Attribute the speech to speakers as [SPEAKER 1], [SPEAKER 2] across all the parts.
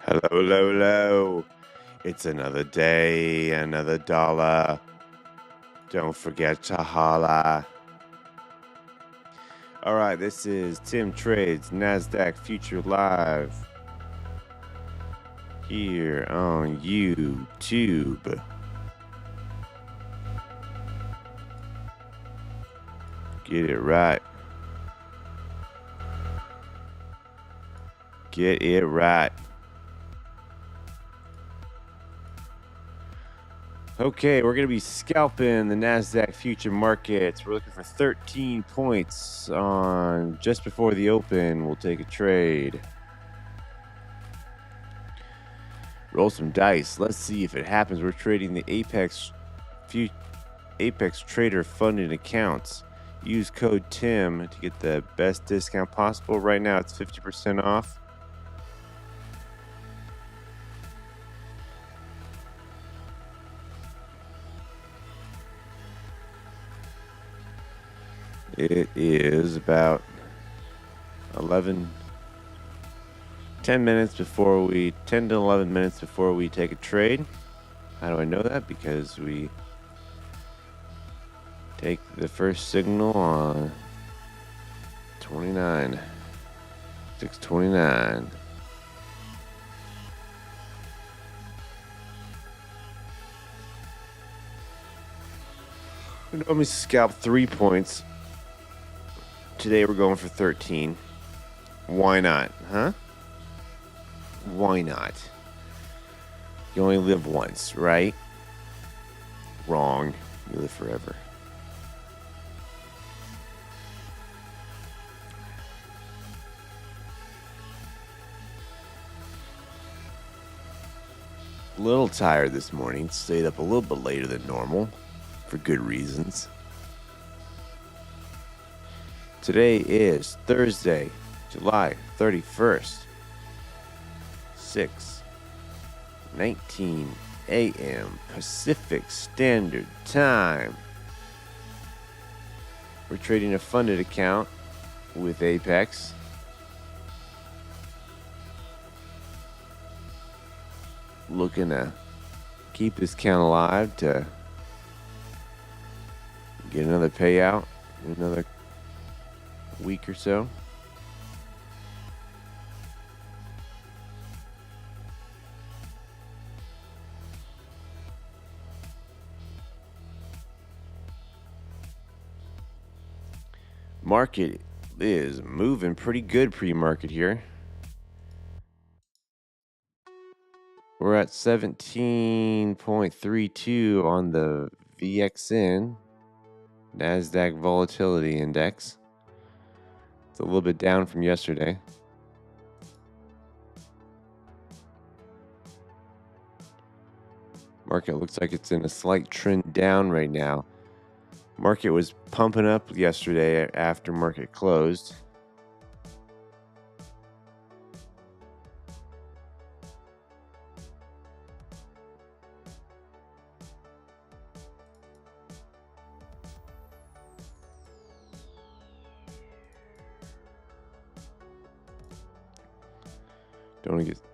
[SPEAKER 1] Hello, hello, hello. It's another day, another dollar. Don't forget to holla. All right, this is Tim Trades NASDAQ Future Live here on YouTube. Get it right. Get it right. Okay, we're going to be scalping the NASDAQ future markets. We're looking for 13 points on just before the open. We'll take a trade. Roll some dice. Let's see if it happens. We're trading the Apex Trader funded accounts. Use code TIM to get the best discount possible. Right now it's 50% off. It is about 10 to 11 minutes before we take a trade. How do I know that? Because we take the first signal on 629. We normally scalp 3 points. Today we're going for 13. Why not, huh? Why not? You only live once, right? Wrong. You live forever. A little tired this morning. Stayed up a little bit later than normal for good reasons. Today is Thursday, July 31st, 6:19 a.m. Pacific Standard Time. We're trading a funded account with Apex. Looking to keep this account alive to get another payout in another week or so. Market is moving pretty good pre-market here. We're at 17.32 on the VXN, NASDAQ Volatility Index. It's a little bit down from yesterday. Market looks like it's in a slight trend down right now. Market was pumping up yesterday after market closed.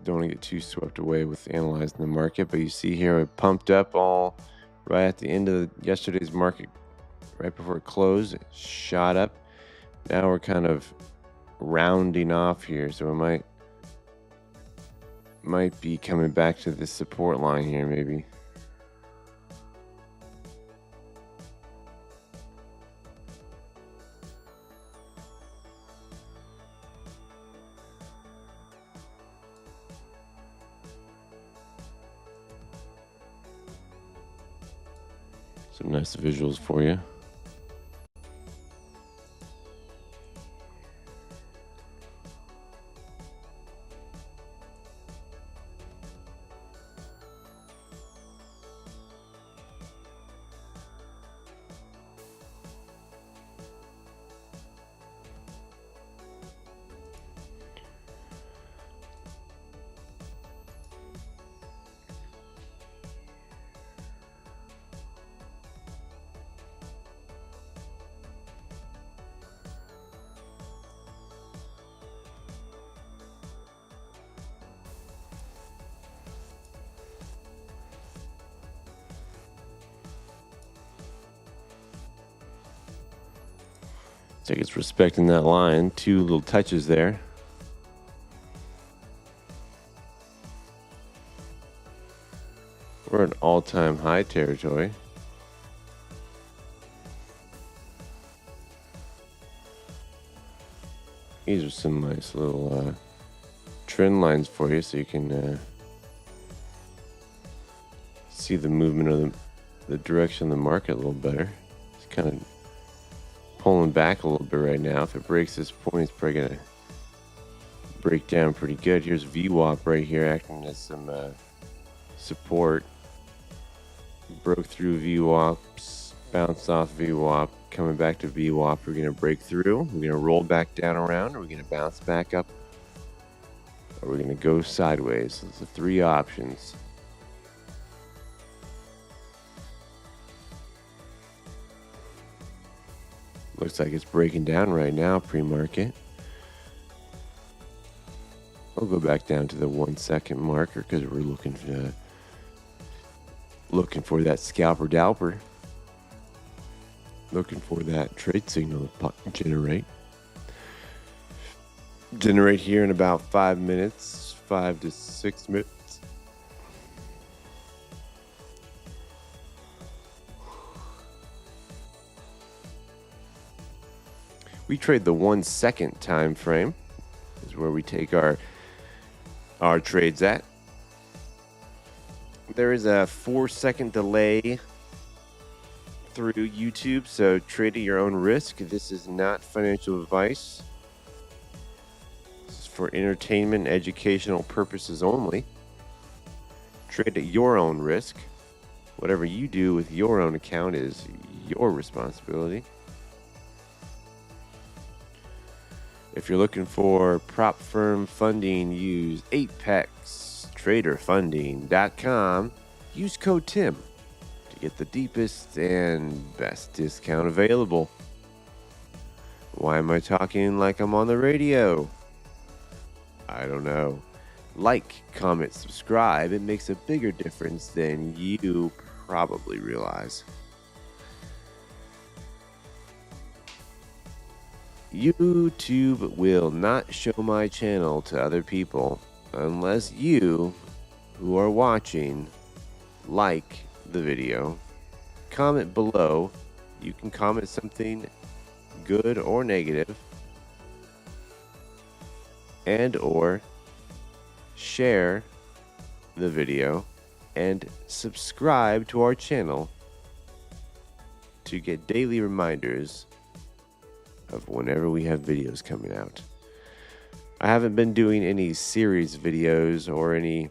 [SPEAKER 1] Don't want to get too swept away with analyzing the market, but you see here it pumped up all right at the end of yesterday's market, right before it closed. It shot up. Now we're kind of rounding off here, so it might be coming back to this support line here, maybe. Some nice visuals for you. Looks like it's respecting that line. 2 little touches there. We're in all-time high territory. These are some nice little trend lines for you so you can see the movement of the direction of the market a little better. It's kind of pulling back a little bit right now. If it breaks this point, it's probably going to break down pretty good. Here's VWAP right here acting as some support. Broke through VWAPs, bounced off VWAP, coming back to VWAP. We're going to break through. We're going to roll back down around. Or we're going to bounce back up. Or we're going to go sideways. So those are 3 options. Looks like it's breaking down right now, pre-market. I'll go back down to the 1 second marker because we're looking for that scalper dalper. Looking for that trade signal to generate. Generate here in about 5 minutes, 5 to 6 minutes. We trade the 1 second time frame. Is where we take our trades at. There is a 4 second delay through YouTube, so trade at your own risk. This is not financial advice. This is for entertainment, educational purposes only. Trade at your own risk. Whatever you do with your own account is your responsibility. If you're looking for prop firm funding, use Apex TraderFunding.com. Use code TIM to get the deepest and best discount available. Why am I talking like I'm on the radio? I don't know. Like, comment, subscribe. It makes a bigger difference than you probably realize. YouTube will not show my channel to other people unless you, who are watching, like the video, comment below. You can comment something good or negative, and or share the video and subscribe to our channel to get daily reminders of whenever we have videos coming out. I haven't been doing any series videos or any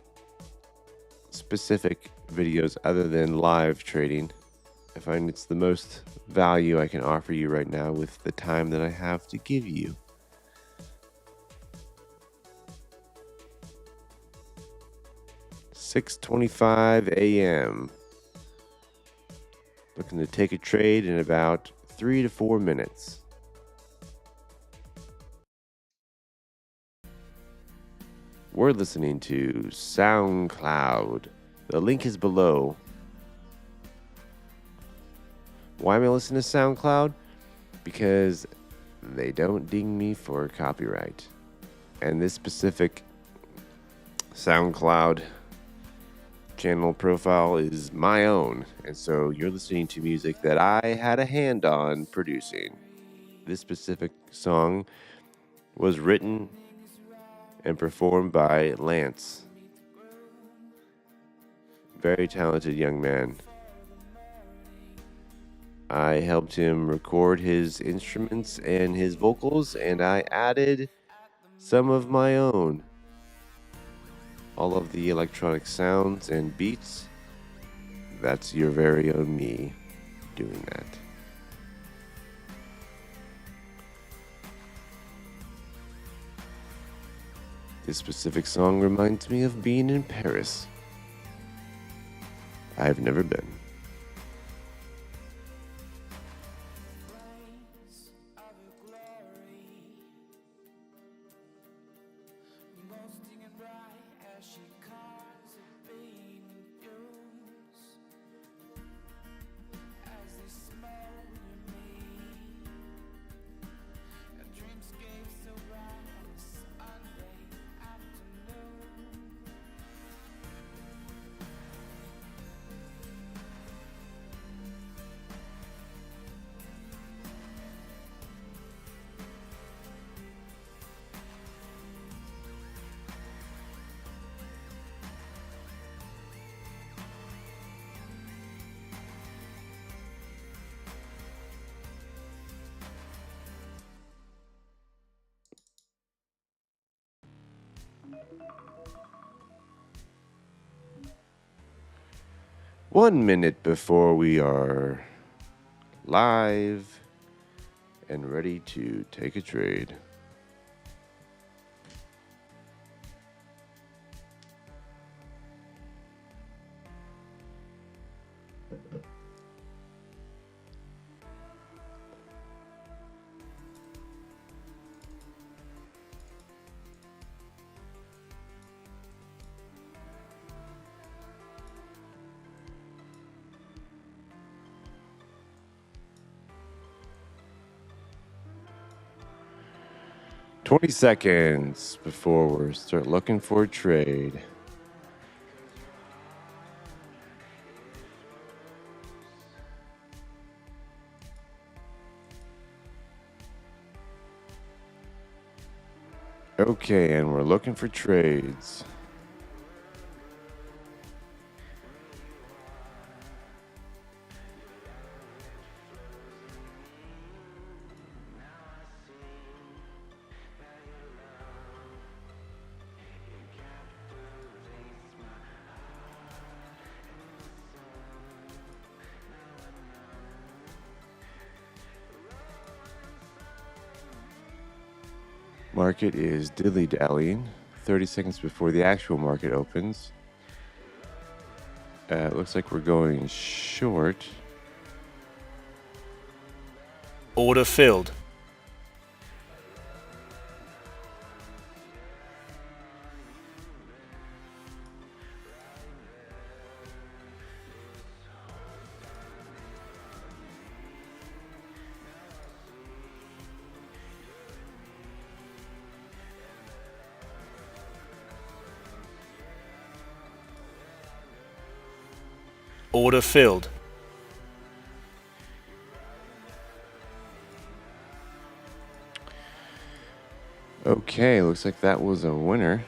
[SPEAKER 1] specific videos other than live trading. I find it's the most value I can offer you right now with the time that I have to give you. $6:25 a.m. Looking to take a trade in about 3 to 4 minutes. We're listening to SoundCloud. The link is below. Why am I listening to SoundCloud? Because they don't ding me for copyright. And this specific SoundCloud channel profile is my own. And so you're listening to music that I had a hand on producing. This specific song was written and performed by Lance. Very talented young man. I helped him record his instruments and his vocals, and I added some of my own. All of the electronic sounds and beats, that's your very own me doing that. This specific song reminds me of being in Paris. I've never been. 1 minute before we are live and ready to take a trade. $20 seconds before we start looking for a trade. Okay, and we're looking for trades. Market is dilly-dallying 30 seconds before the actual market opens. It looks like we're going short.
[SPEAKER 2] Order filled. Order filled.
[SPEAKER 1] Okay, looks like that was a winner.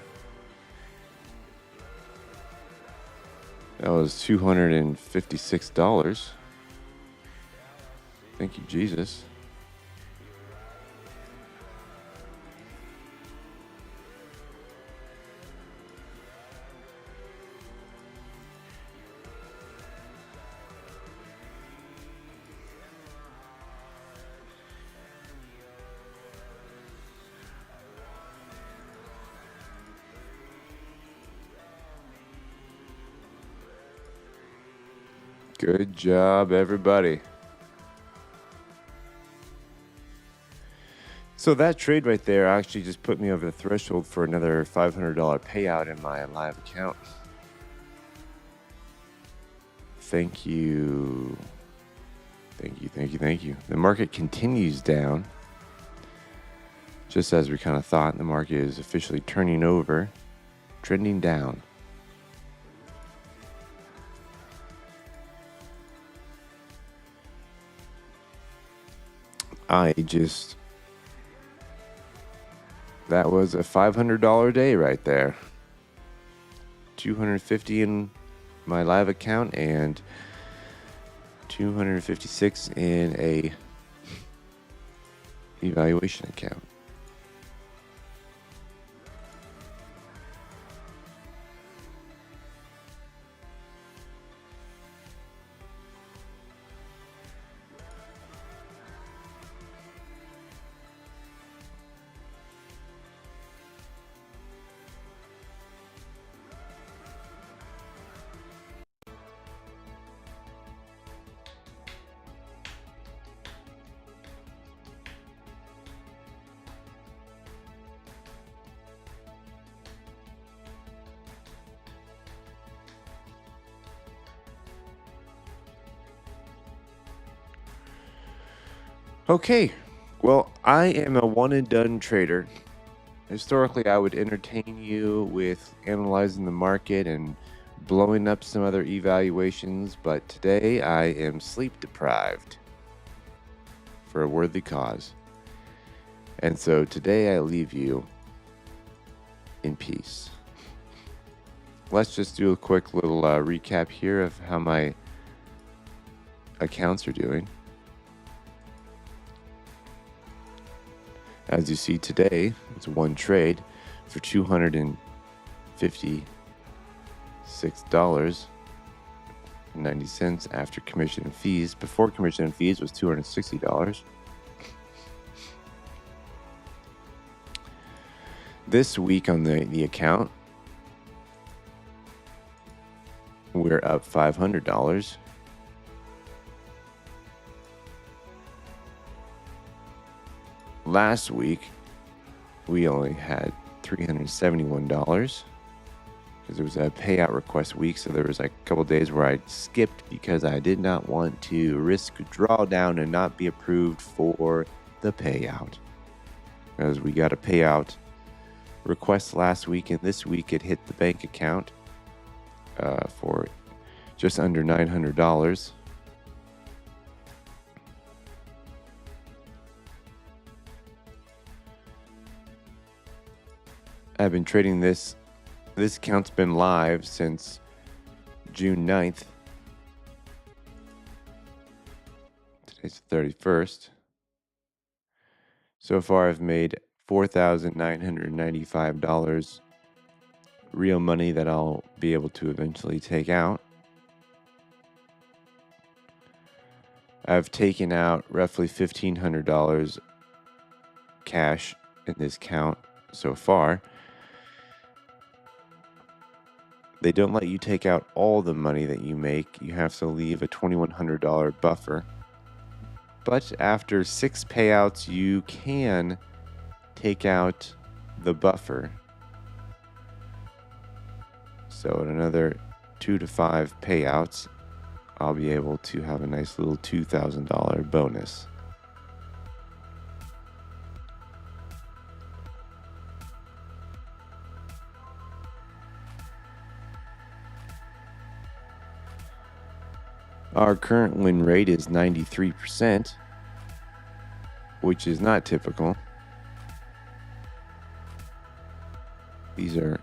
[SPEAKER 1] That was $256. Thank you, Jesus. Good job, everybody. So that trade right there actually just put me over the threshold for another $500 payout in my live account. Thank you. Thank you, thank you, thank you. The market continues down. Just as we kind of thought, the market is officially turning over, trending down. That was a $500 day right there. $250 in my live account and $256 in a evaluation account. Okay, well, I am a one-and-done trader. Historically, I would entertain you with analyzing the market and blowing up some other evaluations, but today I am sleep-deprived for a worthy cause. And so today I leave you in peace. Let's just do a quick little recap here of how my accounts are doing. As you see today, it's one trade for $256. $256.90 after commission and fees. Before commission and fees was $260. This week on the account, we're up $500. Last week, we only had $371 because it was a payout request week. So there was like a couple days where I skipped because I did not want to risk drawdown and not be approved for the payout. Because we got a payout request last week, and this week it hit the bank account for just under $900. I've been trading this. This account's been live since June 9th. Today's the 31st. So far, I've made $4,995 real money that I'll be able to eventually take out. I've taken out roughly $1,500 cash in this account so far. They don't let you take out all the money that you make. You have to leave a $2,100 buffer. But after 6 payouts, you can take out the buffer. So at another 2 to 5 payouts, I'll be able to have a nice little $2,000 bonus. Our current win rate is 93%, which is not typical. These are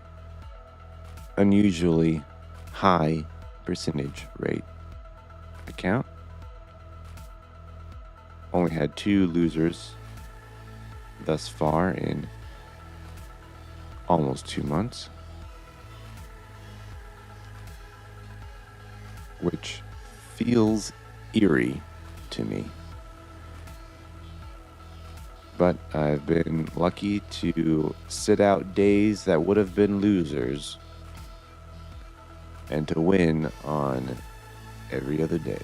[SPEAKER 1] unusually high percentage rate account. Only had 2 losers thus far in almost 2 months, which feels eerie to me. But I've been lucky to sit out days that would have been losers and to win on every other day.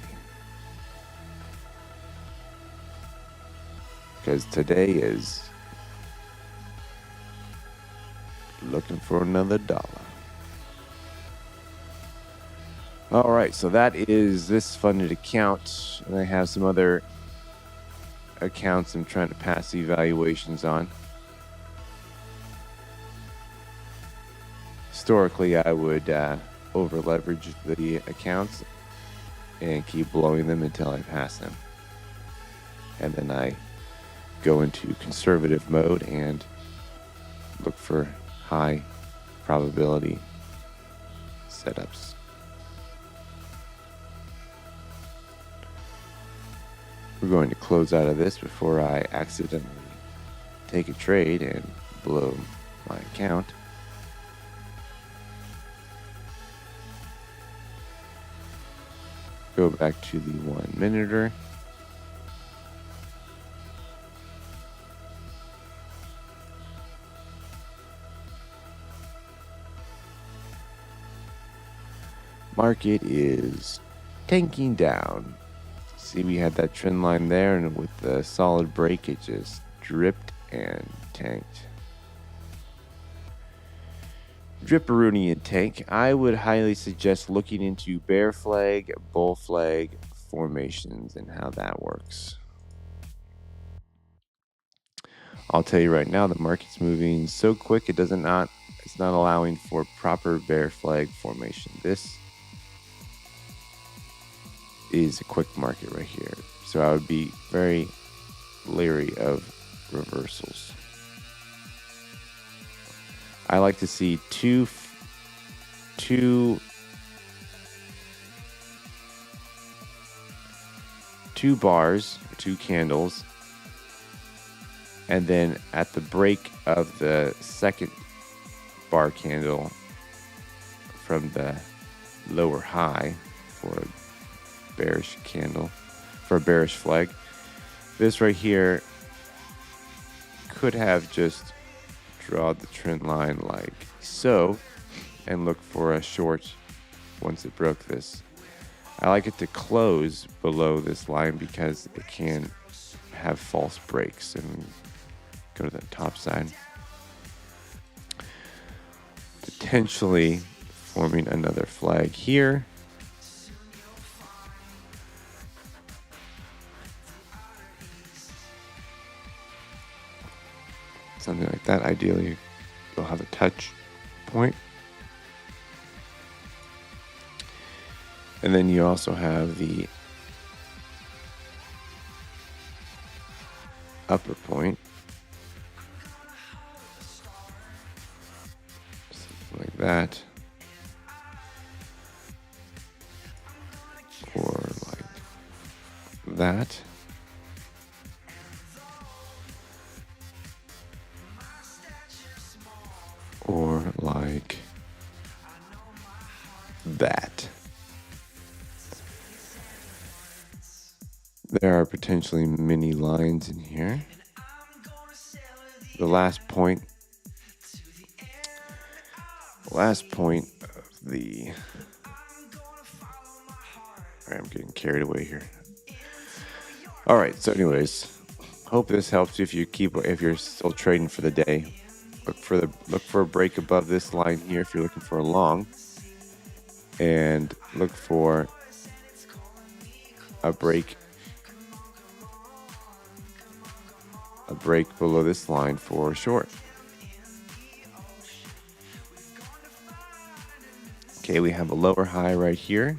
[SPEAKER 1] Because today is looking for another dollar. All right, so that is this funded account. And I have some other accounts I'm trying to pass the evaluations on. Historically, I would over leverage the accounts and keep blowing them until I pass them. And then I go into conservative mode and look for high probability setups. We're going to close out of this before I accidentally take a trade and blow my account. Go back to the 1 minuter. Market is tanking down. See, we had that trend line there, and with the solid break, it just dripped and tanked. Dripperoonie and tank. I would highly suggest looking into bear flag, bull flag formations and how that works. I'll tell you right now, the market's moving so quick it's not allowing for proper bear flag formation. This is a quick market right here. So I would be very leery of reversals. I like to see two bars, 2 candles, and then at the break of the second bar candle, from the lower high for a bearish candle, for a bearish flag. This right here could have just drawn the trend line like so and look for a short once it broke this. I like it to close below this line because it can have false breaks and go to the top side, potentially forming another flag here. Something like that. Ideally, you'll have a touch point. And then you also have the upper point. Something like that. Or like that. Or like that. There are potentially many lines in here. The last point of the... All right, I'm getting carried away here. All right, so anyways, hope this helps you if you're still trading for the day. Look for a break above this line here if you're looking for a long, and look for a break below this line for a short. Okay, we have a lower high right here.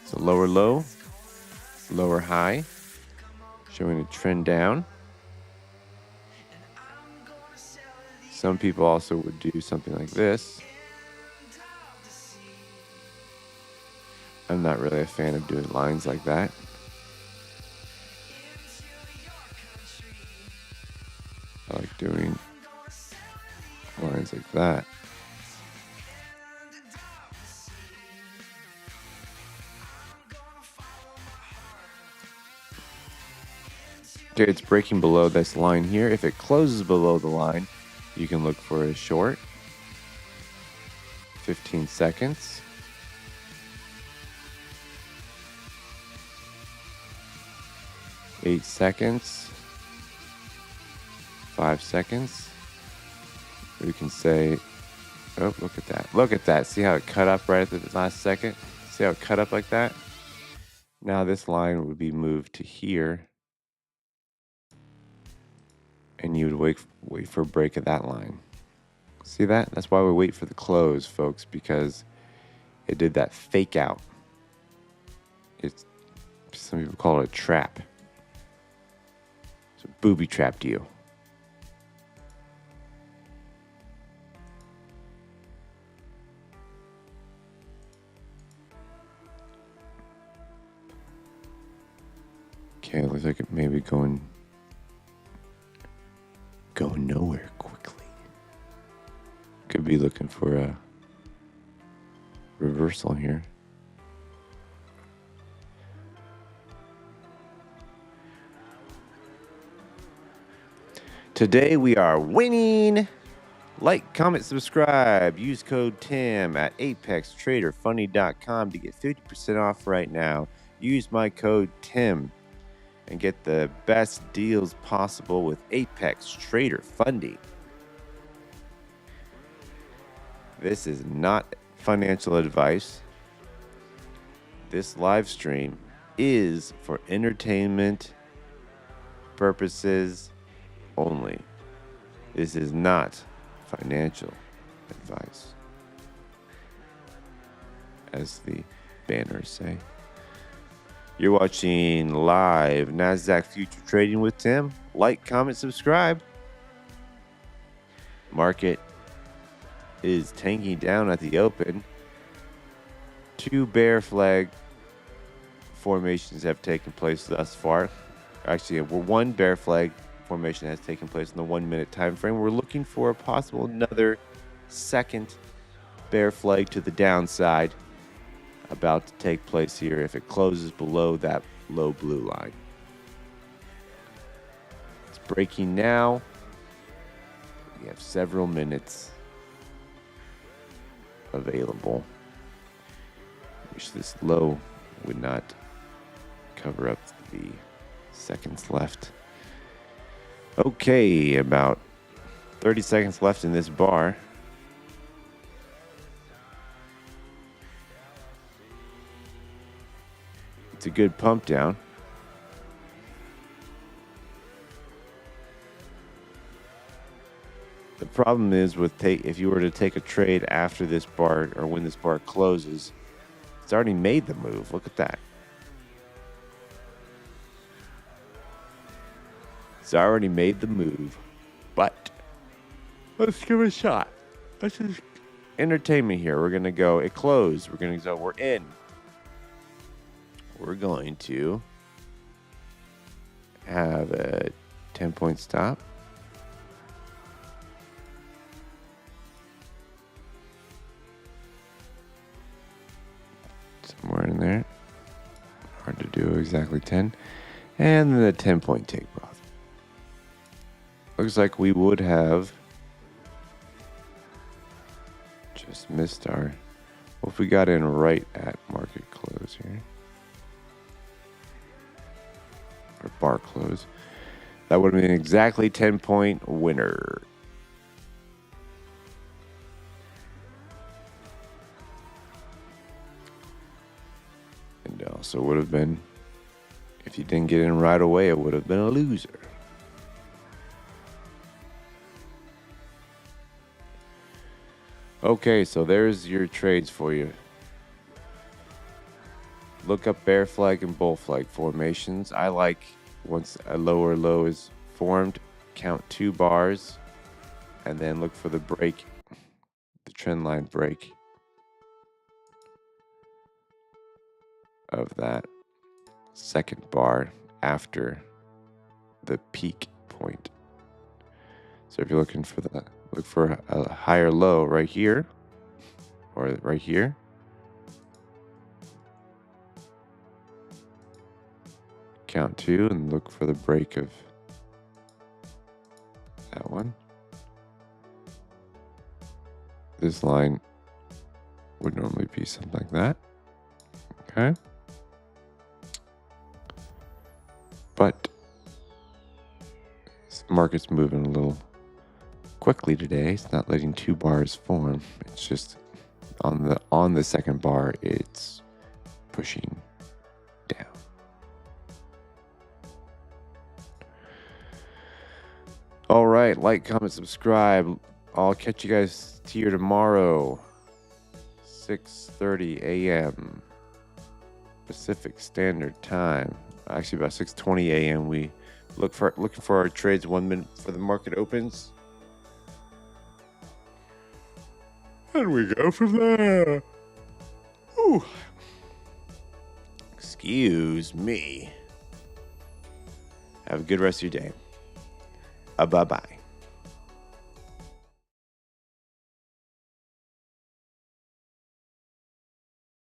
[SPEAKER 1] So lower low, lower high, showing a trend down. Some people also would do something like this. I'm not really a fan of doing lines like that. I like doing lines like that. Okay, it's breaking below this line here. If it closes below the line, you can look for a short. 15 seconds. Eight seconds. 5 seconds. We can say, oh, look at that. Look at that. See how it cut up right at the last second? See how it cut up like that? Now this line would be moved to here. And you would wait for a break of that line. See that? That's why we wait for the close, folks, because it did that fake out. Some people call it a trap. So booby trapped you. Okay, it looks like it may be going nowhere quickly. Could be looking for a reversal here. Today we are winning. Like, comment, subscribe. Use code TIM at apextraderfunny.com to get 50% off right now. Use my code TIM and get the best deals possible with Apex Trader Funding. This is not financial advice. This live stream is for entertainment purposes only. This is not financial advice, as the banners say. You're watching live NASDAQ Future Trading with Tim. Like, comment, subscribe. Market is tanking down at the open. 2 bear flag formations have taken place thus far. Actually, 1 bear flag formation has taken place in the 1 minute time frame. We're looking for a possible another second bear flag to the downside about to take place here if it closes below that low blue line. It's breaking now. We have several minutes available. Wish this low would not cover up the seconds left. Okay, about 30 seconds left in this bar. It's a good pump down. The problem is with if you were to take a trade after this bar or when this bar closes, it's already made the move. Look at that. It's already made the move, but let's give it a shot. Let's just entertain me here. We're going to go, it closed. We're going to go, we're in. We're going to have a 10-point stop. Somewhere in there. Hard to do exactly 10. And then a 10-point take profit. Looks like we would have just missed our... Well, if we got in right at market close here. Or bar close. That would have been exactly 10-point winner. And also would have been, if you didn't get in right away, it would have been a loser. Okay, so there's your trades for you. Look up bear flag and bull flag formations. I like once a lower low is formed, count 2 bars, and then look for the break, the trend line break of that second bar after the peak point. So if you're looking for look for a higher low right here or right here. Count 2 and look for the break of that one. This line would normally be something like that. Okay. But this market's moving a little quickly today. It's not letting 2 bars form. It's just on the second bar, it's pushing down. All right, like, comment, subscribe. I'll catch you guys here tomorrow, 6:30 a.m. Pacific Standard Time. Actually, about 6:20 a.m. We looking for our trades 1 minute before the market opens. And we go from there. Ooh. Excuse me. Have a good rest of your day. Bye-bye.